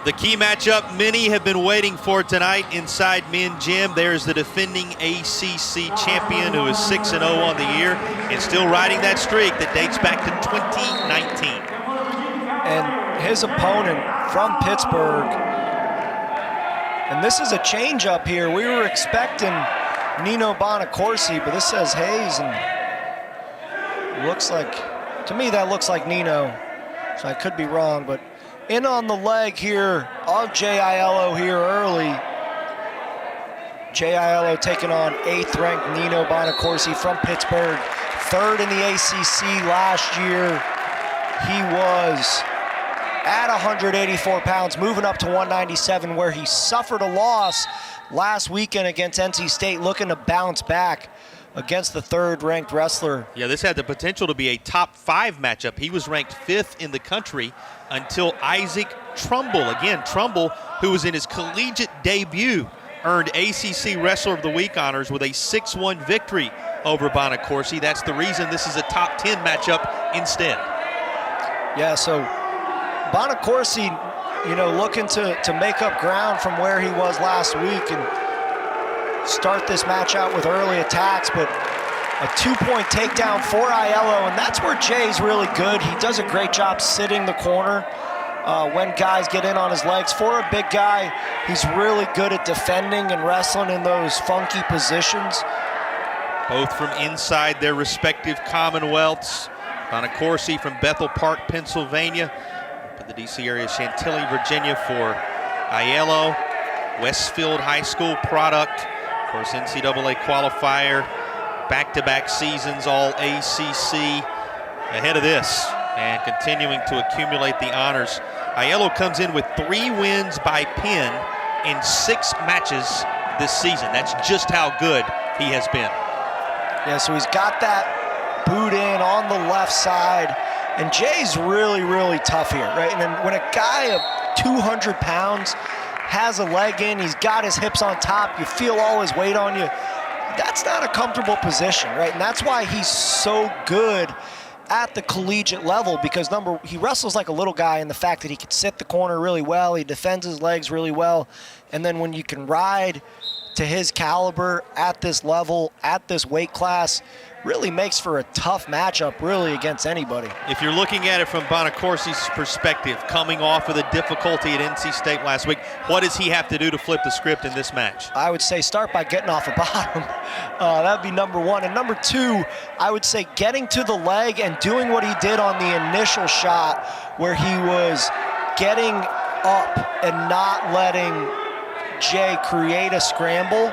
The key matchup many have been waiting for tonight inside Men Gym. There's the defending ACC champion who is 6-0 on the year and still riding that streak that dates back to 2019. And his opponent from Pittsburgh, and this is a change up here. We were expecting N.Bonaccorsi, but this says Hayes, and looks like, to me that looks like Nino, so I could be wrong, but in on the leg here of J.Aiello here early. J.Aiello taking on 8th ranked N.Bonaccorsi from Pittsburgh, 3rd in the ACC last year. He was at 184 pounds, moving up to 197, where he suffered a loss last weekend against NC State, looking to bounce back against the 3rd ranked wrestler. Yeah, this had the potential to be a top 5 matchup. He was ranked 5th in the country until Isaac Trumbull. Again, Trumbull, who was in his collegiate debut, earned ACC Wrestler of the Week honors with a 6-1 victory over Bonaccorsi. That's the reason this is a top 10 matchup instead. Yeah, so Bonaccorsi, looking to make up ground from where he was last week and start this match out with early attacks, but a 2-point takedown for Aiello, and that's where Jay's really good. He does a great job sitting the corner when guys get in on his legs. For a big guy, he's really good at defending and wrestling in those funky positions. Both from inside their respective commonwealths. Bonaccorsi from Bethel Park, Pennsylvania. Up in the DC area, Chantilly, Virginia for Aiello. Westfield High School product. Of course, NCAA qualifier. Back-to-back seasons, all ACC ahead of this and continuing to accumulate the honors. Aiello comes in with 3 wins by pin in 6 matches this season. That's just how good he has been. Yeah, so he's got that boot in on the left side, and Jay's really, really tough here, right? And then when a guy of 200 pounds has a leg in, he's got his hips on top, you feel all his weight on you. That's not a comfortable position, right? And that's why he's so good at the collegiate level, because he wrestles like a little guy in the fact that he can sit the corner really well, he defends his legs really well, and then when you can ride to his caliber at this level, at this weight class, really makes for a tough matchup really against anybody. If you're looking at it from Bonaccorsi's perspective, coming off of the difficulty at NC State last week, what does he have to do to flip the script in this match? I would say start by getting off the bottom. That'd be number 1. And number 2, I would say getting to the leg and doing what he did on the initial shot, where he was getting up and not letting Jay create a scramble.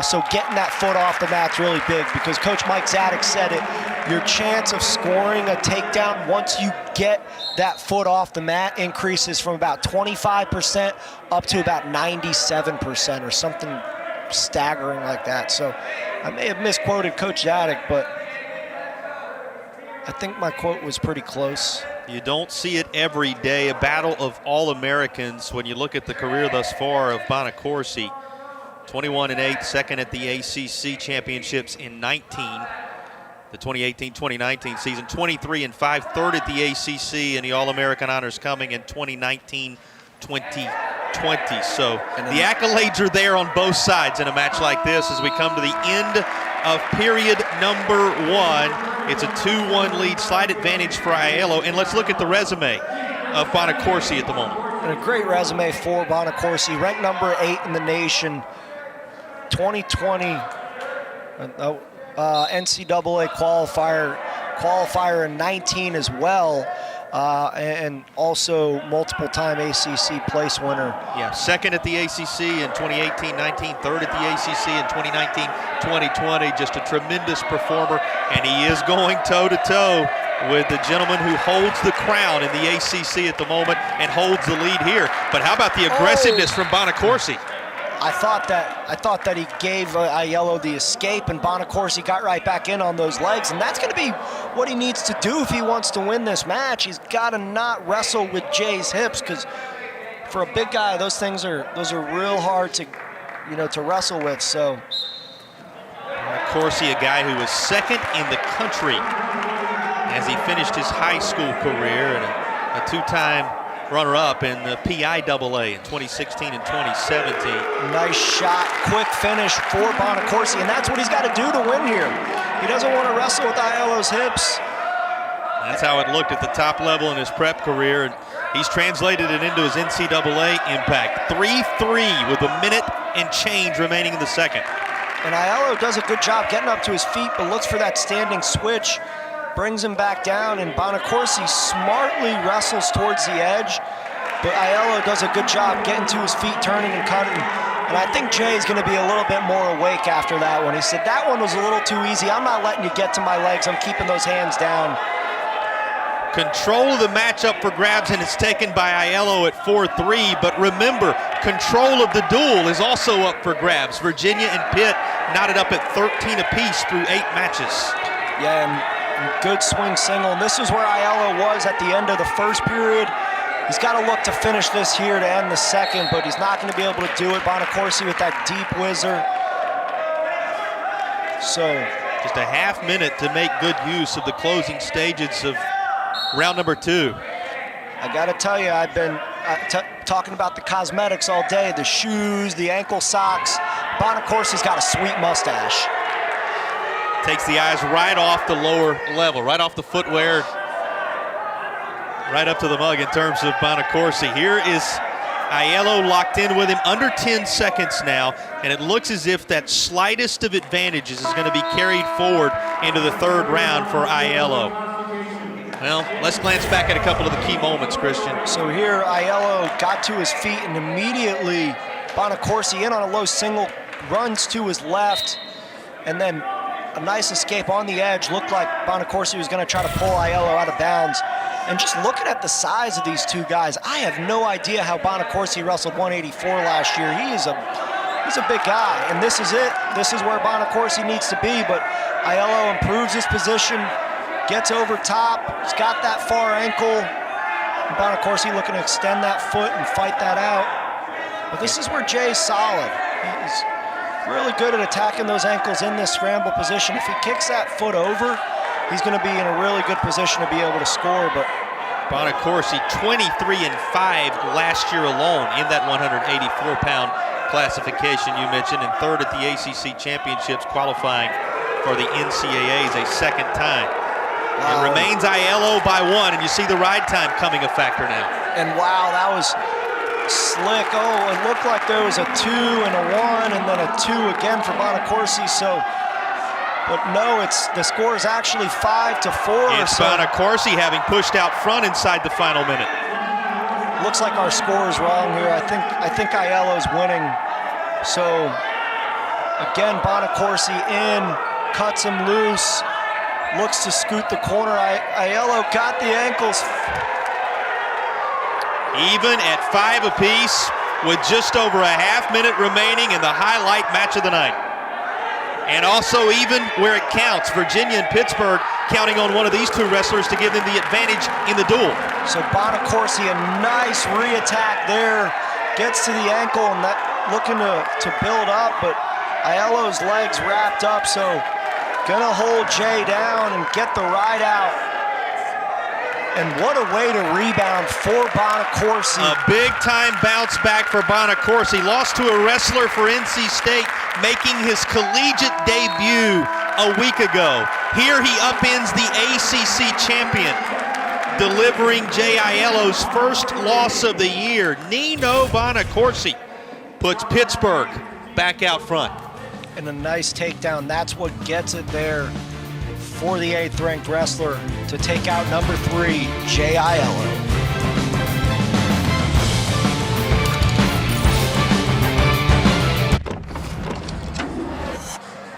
So getting that foot off the mat's really big, because Coach Mike Zadek said it, your chance of scoring a takedown once you get that foot off the mat increases from about 25% up to about 97% or something staggering like that. So I may have misquoted Coach Zadek, but I think my quote was pretty close. You don't see it every day, a battle of All-Americans when you look at the career thus far of Bonaccorsi. 21-8, second at the ACC championships in 19, the 2018-2019 season. 23-5, third at the ACC, and the All-American honors coming in 2019-2020. So the accolades are there on both sides in a match like this as we come to the end of period number 1. It's a 2-1 lead, slight advantage for Aiello, and let's look at the resume of Bonaccorsi at the moment. And a great resume for Bonaccorsi, ranked number 8 in the nation. 2020 NCAA qualifier in 19 as well, and also multiple-time ACC place winner. Yeah, second at the ACC in 2018-19, third at the ACC in 2019-2020. Just a tremendous performer, and he is going toe-to-toe with the gentleman who holds the crown in the ACC at the moment and holds the lead here. But how about the aggressiveness from Bonaccorsi? I thought that he gave Aiello the escape, and Bonaccorsi got right back in on those legs, and that's going to be what he needs to do if he wants to win this match. He's got to not wrestle with Jay's hips, because for a big guy, those are real hard to wrestle with. So Bonaccorsi, a guy who was second in the country as he finished his high school career, and a 2-time runner-up in the PIAA in 2016 and 2017. Nice shot, quick finish for Bonaccorsi, and that's what he's got to do to win here. He doesn't want to wrestle with Aiello's hips. That's how it looked at the top level in his prep career, and he's translated it into his NCAA impact. 3-3 with a minute and change remaining in the second. And Aiello does a good job getting up to his feet, but looks for that standing switch, brings him back down, and Bonaccorsi smartly wrestles towards the edge, but Aiello does a good job getting to his feet, turning and cutting. And I think Jay's gonna be a little bit more awake after that one. He said, that one was a little too easy. I'm not letting you get to my legs. I'm keeping those hands down. Control of the matchup for grabs, and it's taken by Aiello at 4-3, but remember, control of the duel is also up for grabs. Virginia and Pitt knotted up at 13 apiece through 8 matches. Yeah, and good swing single. And this is where Aiello was at the end of the first period. He's got to look to finish this here to end the second, but he's not going to be able to do it. Bonaccorsi with that deep whizzer. So just a half minute to make good use of the closing stages of round number 2. I got to tell you, I've been talking about the cosmetics all day, the shoes, the ankle socks. Bonaccorsi's got a sweet mustache. Takes the eyes right off the lower level, right off the footwear, right up to the mug in terms of Bonaccorsi. Here is Aiello locked in with him, under 10 seconds now, and it looks as if that slightest of advantages is going to be carried forward into the third round for Aiello. Well, let's glance back at a couple of the key moments, Christian. So here, Aiello got to his feet, and immediately Bonaccorsi in on a low single, runs to his left, and then a nice escape on the edge. Looked like Bonaccorsi was going to try to pull Aiello out of bounds. And just looking at the size of these two guys, I have no idea how Bonaccorsi wrestled 184 last year. He's a big guy, and this is it. This is where Bonaccorsi needs to be, but Aiello improves his position, gets over top. He's got that far ankle. Bonaccorsi looking to extend that foot and fight that out. But this is where Jay's solid. He's really good at attacking those ankles in this scramble position. If he kicks that foot over, he's going to be in a really good position to be able to score. But Bonaccorsi 23-5 last year alone in that 184-pound classification you mentioned, and third at the ACC Championships, qualifying for the NCAAs a second time. It remains Aiello by 1, and you see the ride time coming a factor now. And wow, that was slick. Oh, it looked like there was a 2 and a 1 and then a 2 again for Bonaccorsi. So, but no, the score is actually 5-4. It's Bonaccorsi having pushed out front inside the final minute. Looks like our score is wrong here. I think Aiello's winning. So again, Bonaccorsi in, cuts him loose, looks to scoot the corner. Aiello got the ankles. Even at 5 apiece with just over a half minute remaining in the highlight match of the night. And also even where it counts, Virginia and Pittsburgh counting on one of these two wrestlers to give them the advantage in the duel. So Bonaccorsi, a nice re-attack there, gets to the ankle and that looking to build up, but Aiello's legs wrapped up, so gonna hold Jay down and get the ride out. And what a way to rebound for Bonaccorsi. A big-time bounce back for Bonaccorsi. Lost to a wrestler for NC State, making his collegiate debut a week ago. Here he upends the ACC champion, delivering J.Aiello's first loss of the year. N.Bonaccorsi puts Pittsburgh back out front. And a nice takedown. That's what gets it there for the 8th ranked wrestler to take out number 3, J.Aiello.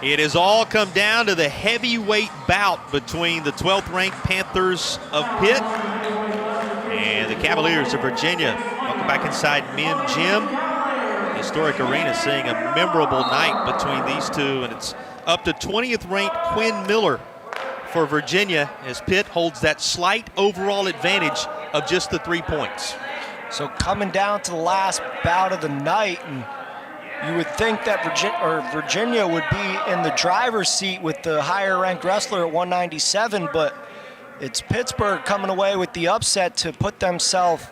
It has all come down to the heavyweight bout between the 12th ranked Panthers of Pitt and the Cavaliers of Virginia. Welcome back inside Mim Gym, historic arena, seeing a memorable night between these two, and it's up to 20th ranked Quinn Miller for Virginia as Pitt holds that slight overall advantage of just the 3 points. So coming down to the last bout of the night, and you would think that Virginia would be in the driver's seat with the higher ranked wrestler at 197, but it's Pittsburgh coming away with the upset to put themselves